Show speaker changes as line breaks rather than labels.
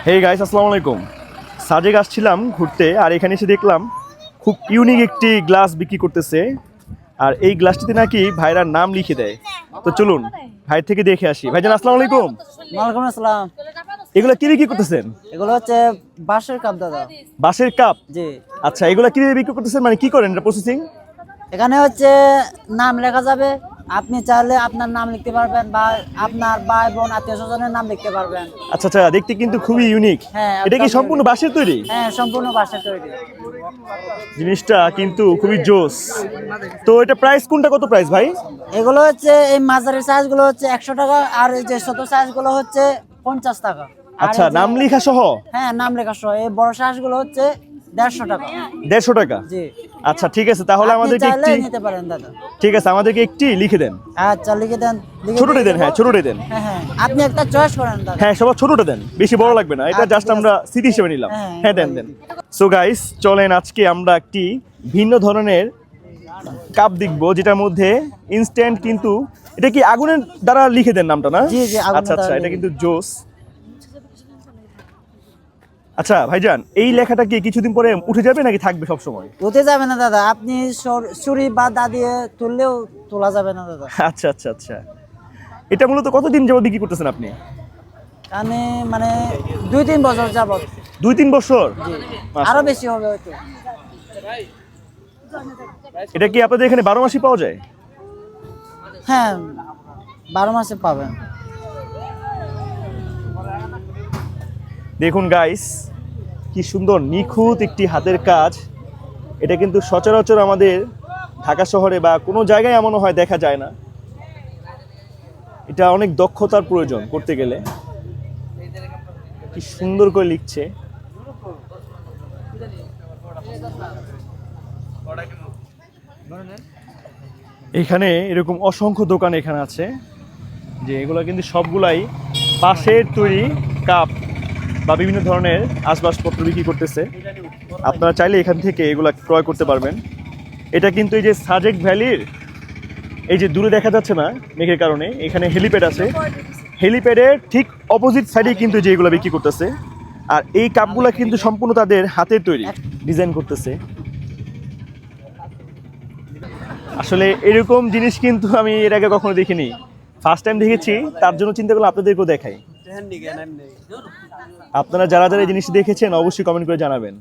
Hey guys, আসসালামু আলাইকুম। সাজেক আসছিলাম ঘুরতে, আর এখানে এসে দেখলাম খুব ইউনিক একটি গ্লাস বিক্রি করতেছে। আর এই গ্লাসটিতে নাকি ভাইরার নাম লিখে দেয়। তো চলুন ভাই থেকে দেখে আসি। ভাইজান আসসালামু আলাইকুম।
ওয়ালাইকুম আসসালাম।
এগুলো কি বিক্রি করতেছেন?
এগুলো হচ্ছে বাঁশের কাপ দাদা।
বাঁশের কাপ?
জি।
আচ্ছা, এগুলো কি বিক্রি করতেছেন, মানে কি করেন এটা প্রসেসিং?
এখানে হচ্ছে নাম লেখা যাবে, আপনি চাইলে আপনার নাম লিখতে পারবেন বা আপনার ভাই বোন আত্মীয় স্বজনের নাম লিখতে পারবেন।
আচ্ছা আচ্ছা, দেখতে কিন্তু খুবই ইউনিক।
হ্যাঁ,
এটা কি
একদম
সম্পূর্ণ
unique।
বাঁশের তৈরি?
হ্যাঁ, সম্পূর্ণ বাঁশের তৈরি।
জিনিসটা কিন্তু খুবই জোস। তো এটা প্রাইস কোনটা, কত প্রাইস ভাই?
এগুলো হচ্ছে এই মাঝারি সাইজ গুলো হচ্ছে 100 টাকা, আর এই যে ছোট সাইজ গুলো হচ্ছে 50 টাকা। আর
আচ্ছা,
এই যে-
নাম লেখা সহ?
হ্যাঁ, নাম লেখা সহ। এই বড় সাইজ গুলো হচ্ছে 150 টাকা।
150 টাকা?
জি।
আচ্ছা ঠিক আছে, তাহলে
আপনি
আমাদেরকে
চাইলে
একটি,
নিতে পারেন দাদা।
ঠিক আছে আমাদেরকে একটি লিখে দেন।
আচ্ছা, লিখে দেন।
ছোটটা দেন, হ্যাঁ ছোটটা দেন।
হ্যাঁ হ্যাঁ, আপনি একটা চয়েস করেন দাদা।
হ্যাঁ সবার ছোটটা দেন, বেশি বড় লাগবে না, এটা
আচ্ছা,
জাস্ট
ঠিক আছে।
আমরা স্মৃতি হিসেবে নিলাম।
হ্যাঁ,
হ্যাঁ দেন দেন। সো গাইস, চলেন আজকে আমরা একটি ভিন্ন ধরনের কাপ দেখবো, যেটার মধ্যে ইনস্ট্যান্ট কিন্তু, এটা কি আগুনের দ্বারা লিখে দেন নামটা, না?
জি, জি, আগুনের
আচ্ছা আচ্ছা,
দ্বারা
এটা
লিখে
কিন্তু জোস। আচ্ছা ভাইজান, এই লেখাটা কি কিছুদিন পরে উঠে যাবে নাকি থাকবে সব সময়?
উঠে যাবে না দাদা, আপনি ছুরি বা দা দিয়ে তুললেও তোলা যাবে না দাদা।
আচ্ছা আচ্ছা আচ্ছা, এটা মূলত কতদিন যাবত বিক্রি করতেছেন আপনি?
আমি মানে 2-3 বছর যাবত।
2-3 বছর?
জি,
মাশাআল্লাহ।
আরো বেশি হবে হয়তো।
এটা কি আপনাদের এখানে 12 মাসই পাওয়া যায়?
হ্যাঁ, 12 মাসে পাবেন।
দেখুন গাইস, কি সুন্দর নিখুঁত একটি হাতের কাজ। এটা কিন্তু সচরাচর আমাদের ঢাকা শহরে বা কোনো জায়গায় এমনও হয় দেখা যায় না। এটা অনেক দক্ষতার প্রয়োজন করতে গেলে। কি সুন্দর করে লিখছে। এখানে এরকম অসংখ্য দোকান এখানে আছে, যে এগুলো কিন্তু সবগুলাই বাঁশের তৈরি কাপ বা বিভিন্ন ধরনের আসবাবপত্র বিক্রি করতেছে। আপনারা চাইলে এখান থেকে এগুলা ক্রয় করতে পারবেন। এটা কিন্তু এই যে সাজেক ভ্যালির, এই যে দূরে দেখা যাচ্ছে না মেঘের কারণে, এখানে হেলিপ্যাড আছে। হেলিপ্যাডের ঠিক অপোজিট সাইডে কিন্তু যে এগুলো বিক্রি করতেছে। আর এই কাপগুলা কিন্তু সম্পূর্ণ তাদের হাতের তৈরি, ডিজাইন করতেছে। আসলে এরকম জিনিস কিন্তু আমি এর আগে কখনো দেখিনি, ফার্স্ট টাইম দেখেছি। তার জন্য চিন্তা করলাম আপনাদেরকেও দেখাই। আপনারা যারা যারা এই জিনিসটি দেখেছেন অবশ্যই কমেন্ট করে জানাবেন।